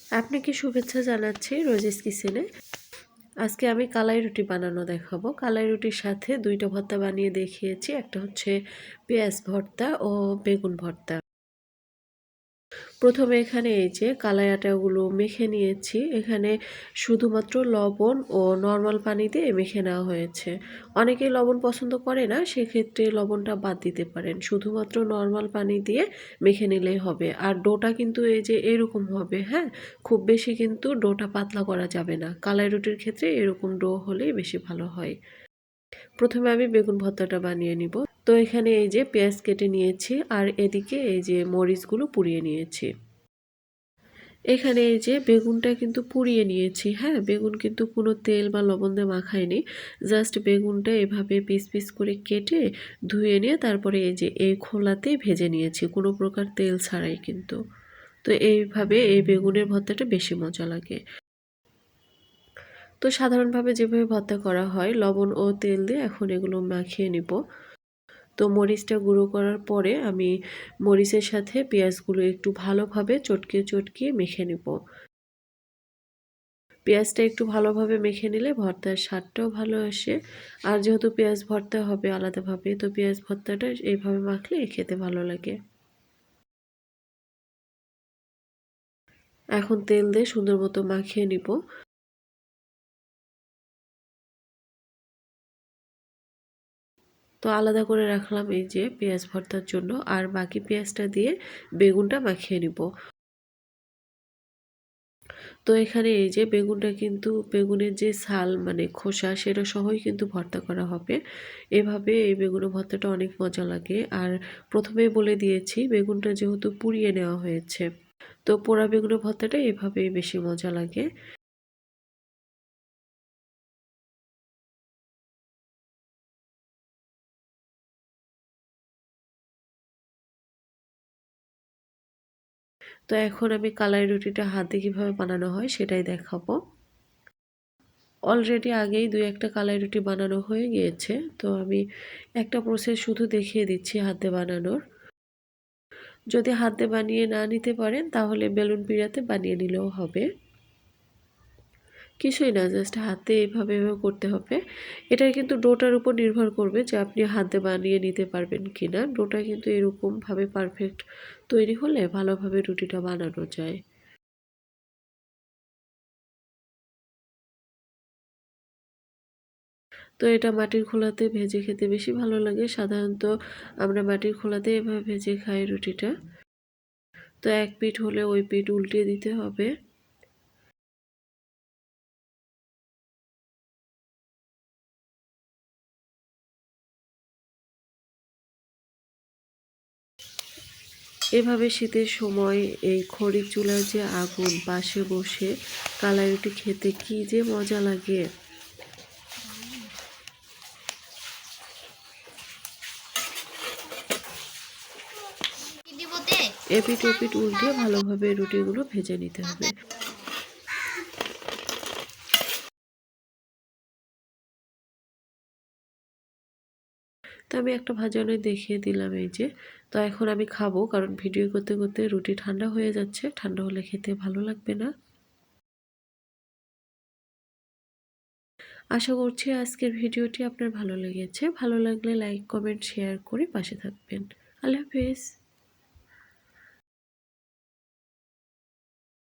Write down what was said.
আপনাকে শুভেচ্ছা জানাচ্ছি রোজিস কিচেনে। আজকে আমি কালাই রুটি বানানো দেখাবো। কালাই রুটির সাথে দুইটা ভর্তা বানিয়ে দেখিয়েছি। একটা হচ্ছে পেঁয়াজ ভর্তা ও বেগুন ভর্তা। প্রথমে এখানে এই যে কালাই আটাগুলো মেখে নিয়েছি। এখানে শুধুমাত্র লবণ ও নর্মাল পানি দিয়ে মেখে নেওয়া হয়েছে। অনেকেই লবণ পছন্দ করে না, সেক্ষেত্রে লবণটা বাদ দিতে পারেন। শুধুমাত্র নর্মাল পানি দিয়ে মেখে নিলেই হবে। আর ডোটা কিন্তু এই যে এরকম হবে, হ্যাঁ, খুব বেশি কিন্তু ডোটা পাতলা করা যাবে না। কালাই রুটির ক্ষেত্রে এরকম ডো হলেই বেশি ভালো হয়। প্রথমে আমি বেগুন ভর্তাটা বানিয়ে নিব। তো এখানে এই যে পেঁয়াজ কেটে নিয়েছি আর এদিকে এই যে মরিচগুলো পুড়িয়ে নিয়েছি। এখানে এই যে বেগুনটা কিন্তু পুড়িয়ে নিয়েছি, হ্যাঁ, বেগুন কিন্তু কোনো তেল বা লবণ দিয়ে মাখাইনি। জাস্ট বেগুনটা এভাবে পিস পিস করে কেটে ধুয়ে নিয়ে তারপরে এই যে এই খোলাতে ভেজে নিয়েছি, কোনো প্রকার তেল ছাড়াই কিন্তু। তো এইভাবে এই বেগুনের ভর্তাটা বেশি মজা লাগে। তো সাধারণভাবে যেভাবে ভর্তা করা হয় লবণ ও তেল দিয়ে এখন এগুলো মাখিয়ে নিব। তো মরিচটা গুঁড়ো করার পরে আমি মরিচের সাথে পেঁয়াজগুলো একটু ভালোভাবে চটকিয়ে চটকিয়ে মেখে নেব। পেঁয়াজটা একটু ভালোভাবে মেখে নিলে ভর্তার স্বাদটাও ভালো আসে। আর যেহেতু পেঁয়াজ ভর্তা হবে আলাদাভাবে, তো পেঁয়াজ ভর্তাটা এইভাবে মাখলে খেতে ভালো লাগে। এখন তেল দিয়ে সুন্দর মতো মাখিয়ে নিব। তো আলাদা করে রাখলাম এই যে পেঁয়াজ ভর্তার জন্য, আর বাকি পেঁয়াজটা দিয়ে বেগুনটা মাখিয়ে নিব। তো এখানে এই যে বেগুনটা কিন্তু বেগুনের যে ছাল মানে খোসা সেটা সহই কিন্তু ভর্তা করা হবে। এভাবে এই বেগুনের ভর্তাটা অনেক মজা লাগে। আর প্রথমেই বলে দিয়েছি বেগুনটা যেহেতু পুড়িয়ে নেওয়া হয়েছে, তো পোড়া বেগুনের ভর্তাটা এভাবেই বেশি মজা লাগে। তো এখন আমি কালাই রুটিটা হাতে কিভাবে বানানো হয় সেটাই দেখাবো। অলরেডি আগেই ২-১টা কালাই রুটি বানানো হয়ে গিয়েছে। তো আমি একটা প্রসেস শুধু দেখিয়ে দিচ্ছি হাতে বানানোর। যদি হাতে বানিয়ে না নিতে পারেন তাহলে বেলুন পিঁড়াতে বানিয়ে নিলেও হবে। কিছুই না, জাস্ট হাতে এভাবে করতে হবে। এটা কিন্তু ডোটার উপর নির্ভর করবে যে আপনি হাতে বানিয়ে নিতে পারবেন কিনা। ডোটা কিন্তু এরকমভাবে পারফেক্ট তৈরি হলে ভালোভাবে রুটিটা বানানো যায়। তো এটা মাটির খোলাতে ভেজে খেতে বেশি ভালো লাগে। সাধারণত আমরা মাটির খোলাতে এভাবে ভেজে খাই রুটিটা। তো এক পিঠ হলে ওই পিঠ উল্টে দিতে হবে। এভাবে শীতের সময় এই খড়ির চুলার যে আগুন, পাশে বসে কালাই রুটি খেতে কি যে মজা লাগে। এপিঠ ওপিঠ উল্টে ভালোভাবে রুটিগুলো ভেজে নিতে হবে। তো আমি একটা ভাজানো দেখিয়ে দিলাম এই যে। তো এখন আমি খাবো, কারণ ভিডিও করতে করতে রুটি ঠান্ডা হয়ে যাচ্ছে, ঠান্ডা হলে খেতে ভালো লাগবে না। আশা করছি আজকের ভিডিওটি আপনার ভালো লেগেছে। ভালো লাগলে লাইক কমেন্ট শেয়ার করে পাশে থাকবেন। আল্লাহ হাফেজ।